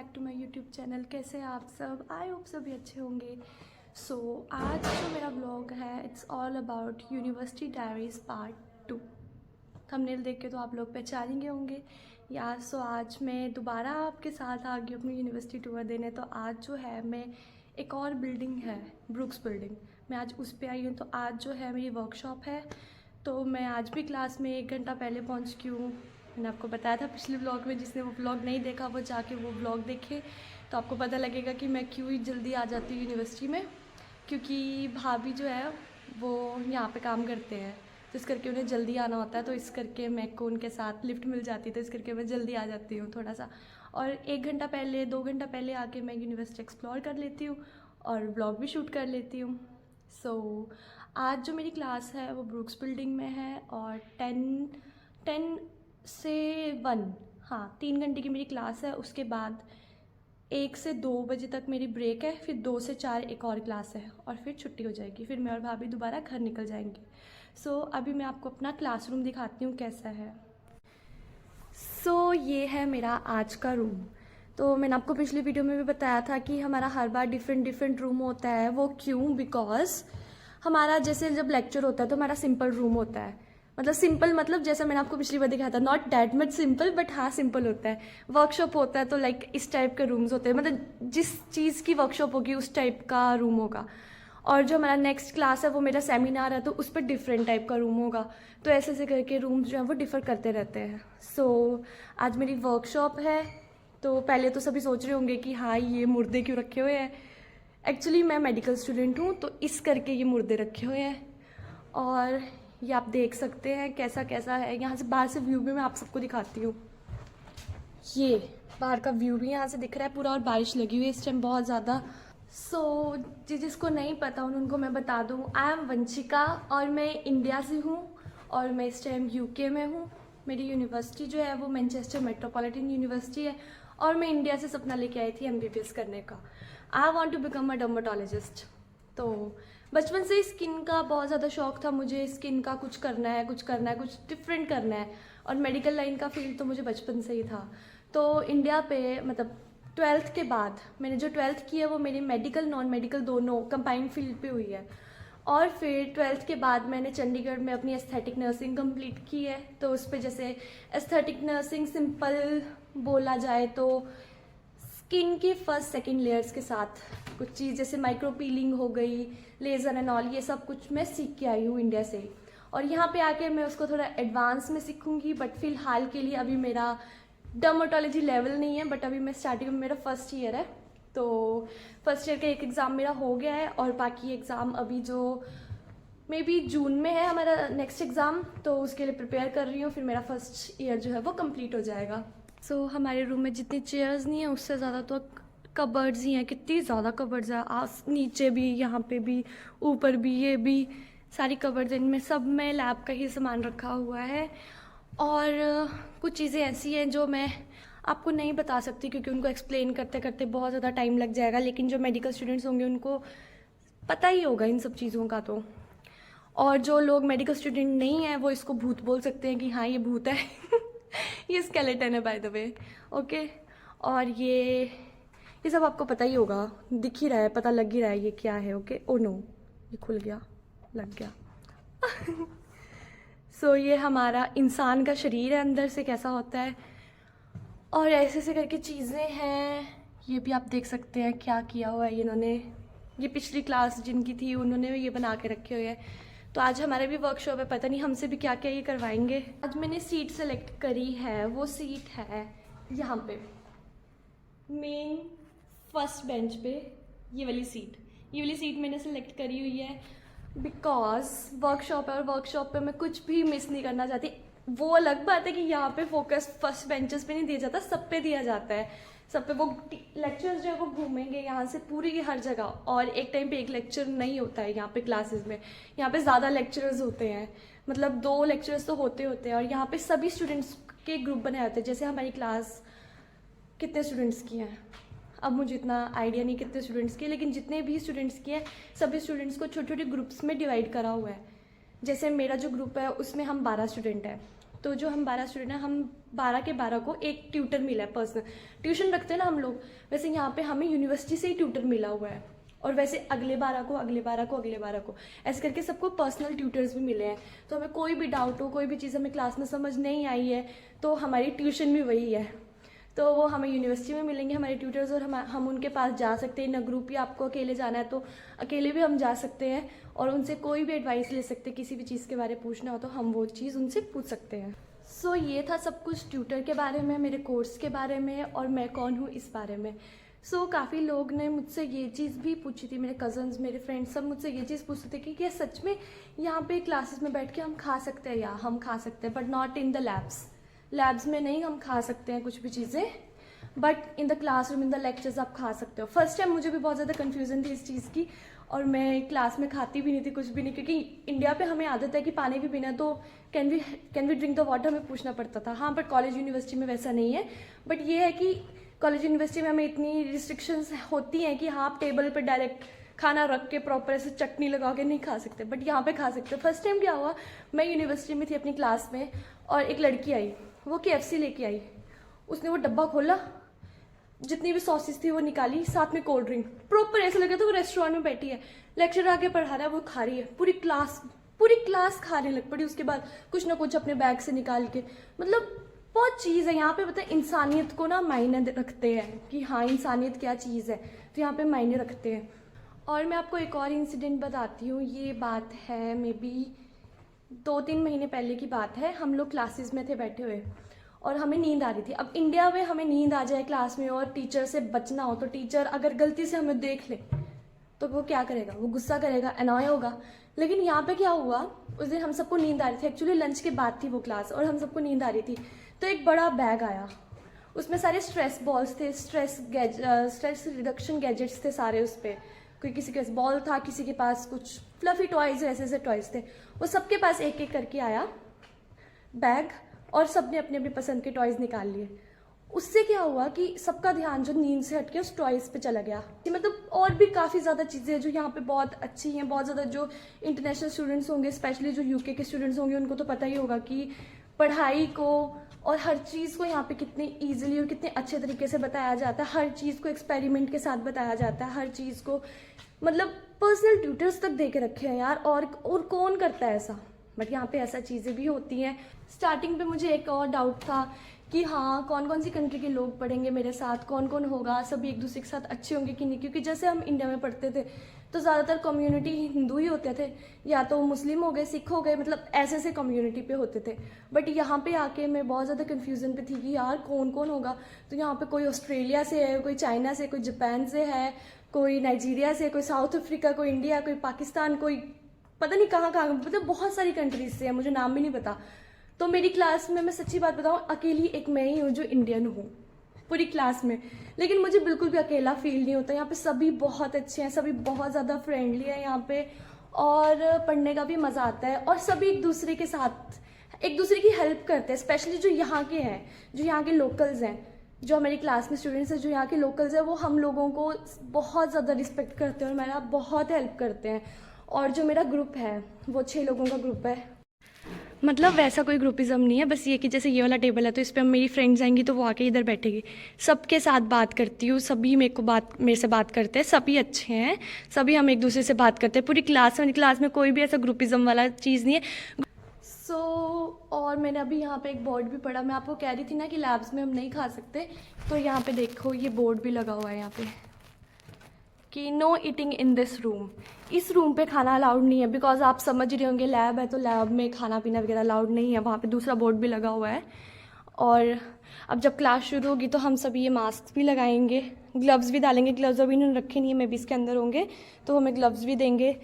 Back to my YouTube channel. कैसे हैं आप सब? आई होप सभी अच्छे होंगे। सो आज जो मेरा ब्लॉग है it's all about university diaries part 2। Thumbnail देख के तो आप लोग पहचानेंगे होंगे यार। सो आज मैं दोबारा आपके साथ आ गई अपनी यूनिवर्सिटी टूर देने। तो आज जो है मैं एक और बिल्डिंग है ब्रुक्स बिल्डिंग, मैं आज उस पर आई हूँ। तो आज जो है मेरी वर्कशॉप है। तो मैं आज भी क्लास में 1 घंटा पहले पहुँच चुकी हूँ। मैंने आपको बताया था पिछले व्लॉग में, जिसने वो व्लॉग नहीं देखा वो जाके वो व्लॉग देखे तो आपको पता लगेगा कि मैं क्यों ही जल्दी आ जाती हूँ यूनिवर्सिटी में। क्योंकि भाभी जो है वो यहाँ पे काम करते हैं तो इस करके उन्हें जल्दी आना होता है। तो इस करके मैं को उनके साथ लिफ्ट मिल जाती है तो इस करके मैं जल्दी आ जाती हूँ थोड़ा सा। और 1 घंटा पहले 2 घंटा पहले आके मैं यूनिवर्सिटी एक्सप्लोर कर लेती हूँ और व्लॉग भी शूट कर लेती हूँ। सो आज जो मेरी क्लास है वो ब्रुक्स बिल्डिंग में है और 10 से 1, हाँ 3 घंटे की मेरी क्लास है। उसके बाद 1 से 2 बजे तक मेरी ब्रेक है, फिर 2 से 4 एक और क्लास है और फिर छुट्टी हो जाएगी। फिर मैं और भाभी दोबारा घर निकल जाएंगे। सो अभी मैं आपको अपना क्लासरूम दिखाती हूँ कैसा है। सो ये है मेरा आज का रूम। तो मैंने आपको पिछली वीडियो में भी बताया था कि हमारा हर बार डिफरेंट रूम होता है। वो क्यों? बिकॉज हमारा जैसे जब लेक्चर होता है तो हमारा सिंपल रूम होता है। मतलब सिंपल मतलब जैसा मैंने आपको पिछली बार दिखाया था, not that much simple but हाँ सिंपल होता है। वर्कशॉप होता है तो लाइक इस टाइप के रूम्स होते हैं, मतलब जिस चीज़ की वर्कशॉप होगी उस टाइप का रूम होगा। और जो हमारा नेक्स्ट क्लास है वो मेरा सेमिनार है तो उस पर डिफरेंट टाइप का रूम होगा। तो ऐसे ऐसे करके रूम्स जो हैं वो डिफ़र करते रहते हैं। सो आज मेरी वर्कशॉप है। तो पहले तो सभी सोच रहे होंगे कि हाँ ये मुर्दे क्यों रखे हुए हैं। एक्चुअली मैं मेडिकल स्टूडेंट हूँ तो इस करके ये मुर्दे रखे हुए हैं। और ये आप देख सकते हैं कैसा कैसा है। यहाँ से बाहर से व्यू भी मैं आप सबको दिखाती हूँ। ये बाहर का व्यू भी यहाँ से दिख रहा है पूरा और बारिश लगी हुई है इस टाइम बहुत ज़्यादा। सो जिसको नहीं पता उनको मैं बता दूँ, आई एम वंशिका और मैं इंडिया से हूँ और मैं इस टाइम यूके में हूँ। मेरी यूनिवर्सिटी जो है वो मैनचेस्टर मेट्रोपॉलिटन यूनिवर्सिटी है और मैं इंडिया से सपना लेके आई थी एमबीबीएस करने का। I want to become a dermatologist. तो बचपन से ही स्किन का बहुत ज़्यादा शौक था मुझे। स्किन का कुछ करना है कुछ डिफरेंट करना है और मेडिकल लाइन का फील्ड तो मुझे बचपन से ही था। तो इंडिया पे मतलब 12th के बाद मैंने जो 12th की है वो मेरी मेडिकल नॉन मेडिकल दोनों कंबाइंड फील्ड पे हुई है। और फिर 12th के बाद मैंने चंडीगढ़ में अपनी एस्थेटिक नर्सिंग कंप्लीट की है। तो उस पर जैसे एस्थेटिक नर्सिंग सिंपल बोला जाए तो स्किन के फर्स्ट सेकंड लेयर्स के साथ कुछ चीज़ जैसे माइक्रो पीलिंग हो गई, लेज़र एंड ऑल, ये सब कुछ मैं सीख के आई हूँ इंडिया से। और यहाँ पे आके मैं उसको थोड़ा एडवांस में सीखूंगी बट फिलहाल के लिए अभी मेरा डर्मेटोलॉजी लेवल नहीं है। बट अभी मैं स्टार्टिंग में, मेरा फर्स्ट ईयर है तो फर्स्ट ईयर का एक एग्ज़ाम मेरा हो गया है और बाकी एग्ज़ाम अभी जो मे बी जून में है हमारा नेक्स्ट एग्ज़ाम, तो उसके लिए प्रिपेयर कर रही हूँ। फिर मेरा फर्स्ट ईयर जो है वो कंप्लीट हो जाएगा। सो हमारे रूम में जितनी चेयर्स नहीं है उससे ज़्यादा तो कबर्ड्स ही हैं। कितनी ज़्यादा कबर्ड्स हैं, नीचे भी, यहाँ पे भी, ऊपर भी, ये भी सारी कबर्ड्स। इनमें सब में लैब का ही सामान रखा हुआ है। और कुछ चीज़ें ऐसी हैं जो मैं आपको नहीं बता सकती क्योंकि उनको एक्सप्लेन करते करते बहुत ज़्यादा टाइम लग जाएगा। लेकिन जो मेडिकल स्टूडेंट्स होंगे उनको पता ही होगा इन सब चीज़ों का। तो और जो लोग मेडिकल स्टूडेंट नहीं हैं वो इसको भूत बोल सकते हैं कि हाँ ये भूत है ये स्केलेटन है बाय द वे, ओके। और ये सब आपको पता ही होगा, दिख ही रहा है, पता लग ही रहा है ये क्या है, ओके। ओ नो, ये खुल गया, लग गया सो ये हमारा इंसान का शरीर है अंदर से कैसा होता है। और ऐसे ऐसे करके चीज़ें हैं। ये भी आप देख सकते हैं क्या किया हुआ है इन्होंने। ये पिछली क्लास जिनकी थी उन्होंने ये बना के रखे हुए हैं। तो आज हमारे भी वर्कशॉप है, पता नहीं हमसे भी क्या क्या ये करवाएंगे। आज मैंने सीट सेलेक्ट करी है, वो सीट है यहाँ पे मेन फर्स्ट बेंच पे। ये वाली सीट मैंने सेलेक्ट करी हुई है बिकॉज वर्कशॉप है और वर्कशॉप पे मैं कुछ भी मिस नहीं करना चाहती। वो अलग बात है कि यहाँ पे फोकस फर्स्ट बेंचेस पे नहीं दिया जाता, सब पे दिया जाता है। सब पे वो लेक्चर्स जो है वो घूमेंगे यहाँ से पूरी की हर जगह। और एक टाइम पे एक लेक्चर नहीं होता है यहाँ पे क्लासेस में, यहाँ पे ज़्यादा लेक्चरर्स होते हैं। मतलब 2 लेक्चर्स तो होते हैं और यहाँ पे सभी स्टूडेंट्स के ग्रुप बनाए होते हैं। जैसे हमारी क्लास कितने स्टूडेंट्स की हैं, अब मुझे इतना आइडिया नहीं कितने स्टूडेंट्स की है, लेकिन जितने भी स्टूडेंट्स की हैं सभी स्टूडेंट्स को छोटे छोटे ग्रुप्स में डिवाइड करा हुआ है। जैसे मेरा जो ग्रुप है उसमें हम 12 स्टूडेंट हैं तो जो हम 12 स्टूडेंट हैं, हम 12 के 12 को एक ट्यूटर मिला है पर्सनल। ट्यूशन रखते हैं ना हम लोग, वैसे यहाँ पे हमें यूनिवर्सिटी से ही ट्यूटर मिला हुआ है, और वैसे अगले 12 को, अगले 12 को, अगले 12 को, ऐसे करके सबको पर्सनल ट्यूटर्स भी मिले हैं। तो हमें कोई भी डाउट हो, कोई भी चीज़ हमें क्लास में समझ नहीं आई है, तो हमारी ट्यूशन भी वही है, तो वो हमें यूनिवर्सिटी में मिलेंगे हमारे ट्यूटर्स, और हम उनके पास जा सकते हैं इन ग्रुप, या आपको अकेले जाना है तो अकेले भी हम जा सकते हैं, और उनसे कोई भी एडवाइस ले सकते हैं। किसी भी चीज़ के बारे में पूछना हो तो हम वो चीज़ उनसे पूछ सकते हैं। सो ये था सब कुछ ट्यूटर के बारे में, मेरे कोर्स के बारे में, और मैं कौन हूँ इस बारे में। सो काफ़ी लोग ने मुझसे ये चीज़ भी पूछी थी, मेरे कज़न्स, मेरे फ्रेंड्स, सब मुझसे ये चीज़ पूछते थे कि क्या सच में यहाँ पे क्लासेस में बैठ के हम खा सकते हैं? या हम खा सकते हैं, but not in the labs में नहीं हम खा सकते हैं कुछ भी चीज़ें, but in the classroom, in the lectures आप खा सकते हो। फर्स्ट टाइम मुझे भी बहुत ज़्यादा कन्फ्यूज़न थी इस चीज़ की, और मैं क्लास में खाती भी नहीं थी कुछ भी नहीं, क्योंकि इंडिया पे हमें आदत है कि पानी भी पीना है तो can we drink the water, हमें पूछना पड़ता था। हाँ, बट कॉलेज यूनिवर्सिटी में वैसा नहीं है। बट ये है कि कॉलेज यूनिवर्सिटी में हमें इतनी रिस्ट्रिक्शंस होती हैं कि हाँ, आप टेबल पर डायरेक्ट खाना रख के प्रॉपर ऐसे चटनी लगा के नहीं खा सकते, बट यहाँ पे खा सकते। फर्स्ट टाइम क्या हुआ, मैं यूनिवर्सिटी में थी अपनी क्लास में, और एक लड़की आई, वो KFC लेके आई। उसने वो डब्बा खोला, जितनी भी सॉसेस थी वो निकाली, साथ में कोल्ड ड्रिंक, प्रॉपर ऐसा लगा था वो रेस्टोरेंट में बैठी है, लेक्चर आके पढ़ा रहा है, वो खा रही है। पूरी क्लास खाने लग पड़ी उसके बाद, कुछ ना कुछ अपने बैग से निकाल के। मतलब बहुत चीज़ है यहाँ पे, पता है, इंसानियत को ना मायने रखते हैं कि हाँ, इंसानियत क्या चीज़ है, तो यहाँ पे मायने रखते हैं। और मैं आपको एक और इंसिडेंट बताती हूँ। ये बात है मे बी 2-3 महीने पहले की बात है। हम लोग क्लासेस में थे बैठे हुए, और हमें नींद आ रही थी। अब इंडिया में हमें नींद आ जाए क्लास में और टीचर से बचना हो, तो टीचर अगर गलती से हमें देख ले तो वो क्या करेगा, वो गुस्सा करेगा, अनॉय होगा। लेकिन यहाँ पे क्या हुआ, उस दिन हम सबको नींद आ रही थी, एक्चुअली लंच के बाद थी वो क्लास, और हम सबको नींद आ रही थी। तो एक बड़ा बैग आया, उसमें सारे स्ट्रेस बॉल्स थे, स्ट्रेस रिडक्शन गैजेट्स थे सारे उस पर। कोई किसी के पास बॉल था, किसी के पास कुछ फ्लफी टॉयज, ऐसे ऐसे टॉयज थे। वो सबके पास एक एक करके आया बैग, और सबने अपने अपने पसंद के टॉयज निकाल लिए। उससे क्या हुआ कि सबका ध्यान जो नींद से हटके उस टॉयज पे चला गया। मतलब और भी काफ़ी ज़्यादा चीज़ें हैं जो यहाँ पे बहुत अच्छी हैं। बहुत ज़्यादा जो इंटरनेशनल स्टूडेंट्स होंगे, स्पेशली जो UK के स्टूडेंट्स होंगे, उनको तो पता ही होगा कि पढ़ाई को और हर चीज़ को यहाँ पे कितने ईजिली और कितने अच्छे तरीके से बताया जाता है। हर चीज़ को एक्सपेरिमेंट के साथ बताया जाता है, हर चीज़ को मतलब पर्सनल ट्यूटर्स तक दे के रखे हैं यार। और कौन करता है ऐसा, बट यहाँ पे ऐसा चीज़ें भी होती हैं। स्टार्टिंग पे मुझे एक और डाउट था कि हाँ, कौन कौन सी कंट्री के लोग पढ़ेंगे मेरे साथ, कौन कौन होगा, सभी एक दूसरे के साथ अच्छे होंगे कि नहीं। क्योंकि जैसे हम इंडिया में पढ़ते थे तो ज़्यादातर कम्युनिटी हिंदू ही होते थे, या तो मुस्लिम हो गए, सिख हो गए, मतलब ऐसे ऐसे कम्युनिटी पे होते थे। बट यहाँ पे आके मैं बहुत ज़्यादा कन्फ्यूज़न पे थी कि यार कौन कौन होगा। तो यहाँ पे कोई ऑस्ट्रेलिया से है, कोई चाइना से, कोई जापान से है, कोई नाइजीरिया से, कोई साउथ अफ्रीका, कोई इंडिया, कोई पाकिस्तान, कोई पता नहीं कहाँ कहाँ, मतलब बहुत सारी कंट्रीज से है, मुझे नाम भी नहीं पता। तो मेरी क्लास में, मैं सच्ची बात बताऊँ, अकेली एक मैं ही हूँ जो इंडियन हूँ पूरी क्लास में। लेकिन मुझे बिल्कुल भी अकेला फील नहीं होता। यहाँ पे सभी बहुत अच्छे हैं, सभी बहुत ज़्यादा फ्रेंडली है यहाँ पे, और पढ़ने का भी मज़ा आता है। और सभी एक दूसरे के साथ एक दूसरे की हेल्प करते हैं। स्पेशली जो यहाँ के हैं, जो यहाँ के लोकल्स हैं, जो हमारी क्लास में स्टूडेंट्स हैं, जो यहाँ के लोकल्स हैं, वो हम लोगों को बहुत ज़्यादा रिस्पेक्ट करते हैं और मेरा बहुत हेल्प करते हैं। और जो मेरा ग्रुप है वो 6 लोगों का ग्रुप है। मतलब वैसा कोई ग्रुपिज़म नहीं है, बस ये कि जैसे ये वाला टेबल है तो इस पर मेरी फ्रेंड्स आएंगी तो वो आके इधर बैठेगी। सबके साथ बात करती हूँ, सभी मेरे से बात करते हैं, सभी अच्छे हैं, सभी हम एक दूसरे से बात करते हैं पूरी क्लास में कोई भी ऐसा ग्रुपिज़म वाला चीज़ नहीं है। और मैंने अभी यहाँ पे एक बोर्ड भी पढ़ा। मैं आपको कह रही थी ना कि लैब्स में हम नहीं खा सकते, तो यहाँ पे देखो ये बोर्ड भी लगा हुआ है यहाँ पे कि no eating in this room. इस रूम पे खाना अलाउड नहीं है, बिकॉज आप समझ रहे होंगे लैब है तो लैब में खाना पीना वगैरह अलाउड नहीं है। वहाँ पे दूसरा बोर्ड भी लगा हुआ है। और अब जब क्लास शुरू होगी तो हम सभी ये मास्क भी लगाएंगे, ग्लव्स भी डालेंगे। ग्लव्स अभी इन्होंने रखे नहीं है, मे भी इसके अंदर होंगे, तो हमें ग्लव्स भी देंगे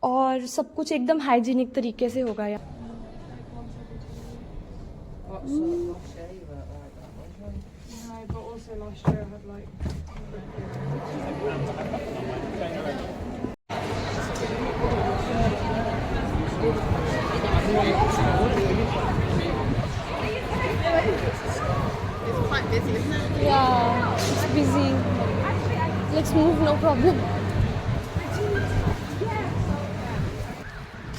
और सब कुछ एकदम हाइजीनिक तरीके से होगा यार। It's quite busy, isn't it? Yeah, it's busy. Let's move, no problem.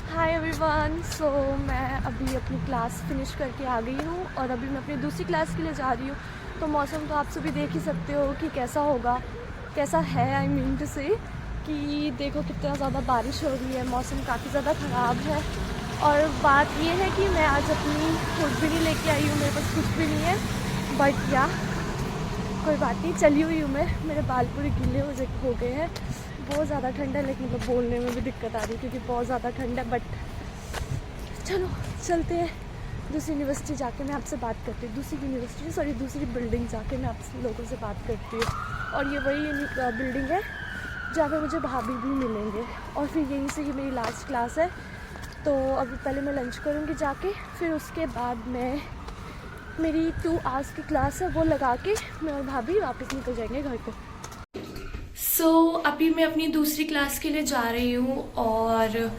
Hi everyone. Everyone, so मैं अभी अपनी क्लास फिनिश करके आ गई हूँ और अभी मैं अपनी दूसरी क्लास के लिए जा रही हूँ। तो मौसम तो आप सभी देख ही सकते हो कि कैसा होगा, कैसा है। आई मीन टू से कि देखो कितना ज़्यादा बारिश हो रही है, मौसम काफ़ी ज़्यादा ख़राब है। और बात ये है कि मैं आज अपनी कुछ भी नहीं लेके आई हूँ, मेरे पास कुछ भी नहीं है। बट या कोई बात नहीं, चली हुई हूँ मैं। मेरे बाल पूरे गीले हो गए हैं, बहुत ज़्यादा ठंड है, लेकिन मतलब बोलने में भी दिक्कत आ रही है क्योंकि बहुत ज़्यादा ठंड है। बट चलो चलते हैं दूसरी यूनिवर्सिटी, जाके मैं आपसे बात करती हूँ। दूसरी बिल्डिंग जाके मैं आप लोगों से बात करती हूँ। और ये वही बिल्डिंग है जहाँ पे मुझे भाभी भी मिलेंगे और फिर यहीं से ये मेरी लास्ट क्लास है। तो अभी पहले मैं लंच करूँगी जाके, फिर उसके बाद मैं मेरी 2 आवर्स की क्लास है वो लगा के मैं और भाभी वापस निकल जाएंगे घर को। अभी मैं अपनी दूसरी क्लास के लिए जा रही हूँ और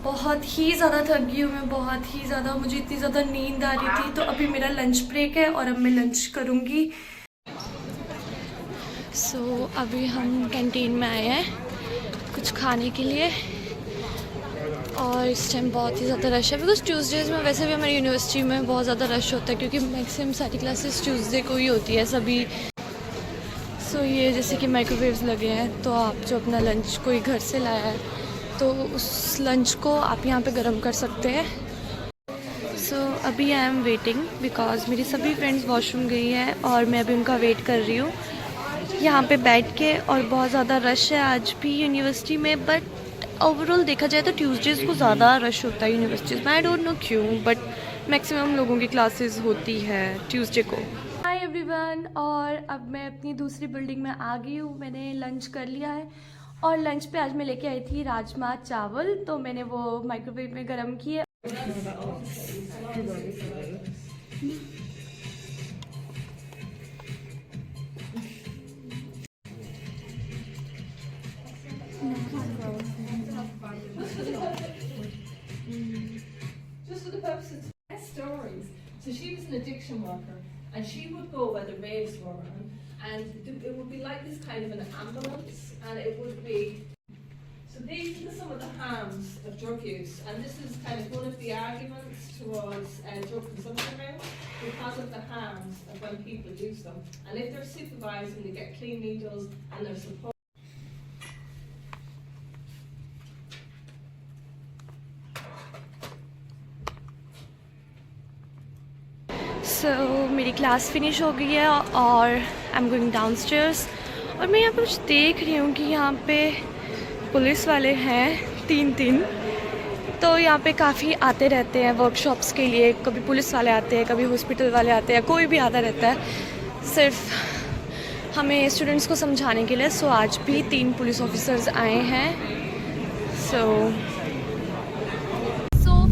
बहुत ही ज़्यादा थक गई हूँ मैं, बहुत ही ज़्यादा। मुझे इतनी ज़्यादा नींद आ रही थी। तो अभी मेरा लंच ब्रेक है और अब मैं लंच करूँगी। अभी हम कैंटीन में आए हैं कुछ खाने के लिए और इस टाइम बहुत ही ज़्यादा रश है बिकॉज ट्यूसडेज़ में वैसे भी हमारी यूनिवर्सिटी में बहुत ज़्यादा रश होता है क्योंकि मैक्सिमम सारी क्लासेस ट्यूसडे को ही होती है सभी। ये जैसे कि माइक्रोवेव्स लगे हैं, तो आप जो अपना लंच कोई घर से लाया है तो उस लंच को आप यहाँ पे गर्म कर सकते हैं। अभी आई एम वेटिंग बिकॉज मेरी सभी फ्रेंड्स वॉशरूम गई हैं और मैं अभी उनका वेट कर रही हूँ यहाँ पे बैठ के। और बहुत ज़्यादा रश है आज भी यूनिवर्सिटी में, बट ओवरऑल देखा जाए तो ट्यूसडेज़ को ज़्यादा रश होता है यूनिवर्सिटीज़ में। आई डोंट नो क्यों, बट मैक्सिमम लोगों की क्लासेस होती है ट्यूसडे को। हाय एवरीवन, और अब मैं अपनी दूसरी बिल्डिंग में आ गई हूँ। मैंने लंच कर लिया है और लंच पे आज मैं लेके आई थी राजमा चावल, तो मैंने वो माइक्रोवेव में गर्म किए। Just for the purposes of stories. So she was an addiction worker, and she would go where the raves were on, and it would be like this kind of an ambulance, and it would be. So these are some of the harms of drug use, and this is kind of one of the arguments towards drug consumption now, because of the harms of when people use them. And if they're supervised and they get clean needles and they're supported. मेरी class finish हो गई है और I am going downstairs. और मैं यहाँ पे कुछ देख रही हूँ कि यहाँ पे पुलिस वाले हैं 3 तो यहाँ पे काफ़ी आते रहते हैं वर्कशॉप्स के लिए। कभी पुलिस वाले आते हैं, कभी हॉस्पिटल वाले आते हैं, कोई भी आता रहता है सिर्फ हमें स्टूडेंट्स को समझाने के लिए। आज भी 3 पुलिस ऑफिसर्स आए हैं।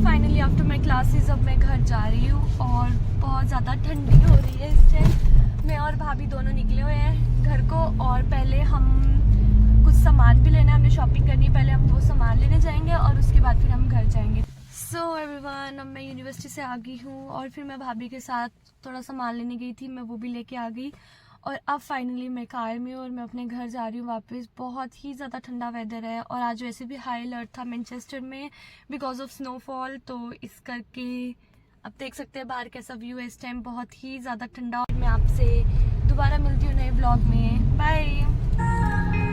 फाइनली आफ्टर माई क्लासेस अब मैं घर जा रही हूँ और बहुत ज़्यादा ठंडी हो रही है इस टाइम। मैं और भाभी दोनों निकले हुए हैं घर को और पहले हम कुछ सामान भी लेना है, हमने शॉपिंग करनी है। पहले हम वो सामान लेने जाएंगे और उसके बाद फिर हम घर जाएंगे। एवरीवन, अब मैं यूनिवर्सिटी से आ गई हूँ और फिर मैं भाभी के साथ थोड़ा सामान लेने गई थी, मैं वो भी लेके आ गई। और अब फाइनली मैं कार में हूँ और मैं अपने घर जा रही हूँ वापस। बहुत ही ज़्यादा ठंडा वेदर है और आज वैसे भी हाई अलर्ट था मैनचेस्टर में बिकॉज ऑफ स्नोफॉल, तो इस करके अब देख सकते हैं बाहर कैसा व्यू है इस टाइम, बहुत ही ज़्यादा ठंडा। मैं आपसे दोबारा मिलती हूँ नए ब्लॉग में। बाय।